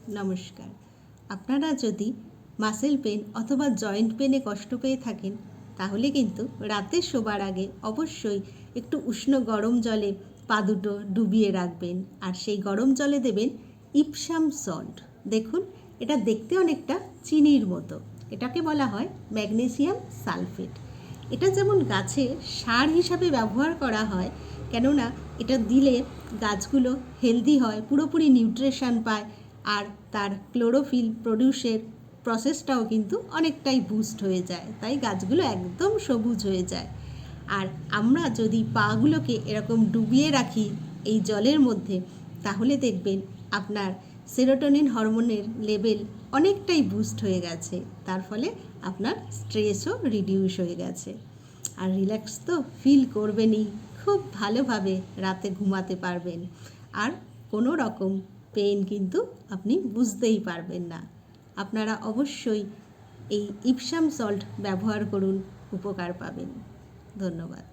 নমস্কার। আপনারা যদি মাসেল পেন অথবা জয়েন্ট পেনে কষ্ট পেয়ে থাকেন তাহলে কিন্তু রাতে শোবার আগে অবশ্যই একটু উষ্ণ গরম জলে পা দুটো ডুবিয়ে রাখবেন, আর সেই গরম জলে দেবেন ইপসাম সল্ট। দেখুন, এটা দেখতে অনেকটা চিনির মতো। এটাকে বলা হয় ম্যাগনেসিয়াম সালফেট। এটা যেমন গাছে সার হিসাবে ব্যবহার করা হয়, কেননা এটা দিলে গাছগুলো হেলদি হয়, পুরোপুরি নিউট্রিশন পায়, আর তার ক্লোরোফিল প্রডিউসের প্রসেসটাও কিন্তু অনেকটাই বুস্ট হয়ে যায়, তাই গাছগুলো একদম সবুজ হয়ে যায়। আর আমরা যদি পাগুলোকে এরকম ডুবিয়ে রাখি এই জলের মধ্যে, তাহলে দেখবেন আপনার সেরোটোনিন হরমোনের লেভেল অনেকটাই বুস্ট হয়ে গেছে, তার ফলে আপনার স্ট্রেসও রিডিউস হয়ে গেছে। আর রিল্যাক্স তো ফিল করবেনই, খুব ভালোভাবে রাতে ঘুমাতে পারবেন, আর কোনো রকম পেইন কিন্তু আপনি বুঝতেই পারবেন না। আপনারা অবশ্যই এই ইপসাম সল্ট ব্যবহার করুন, উপকার পাবেন। ধন্যবাদ।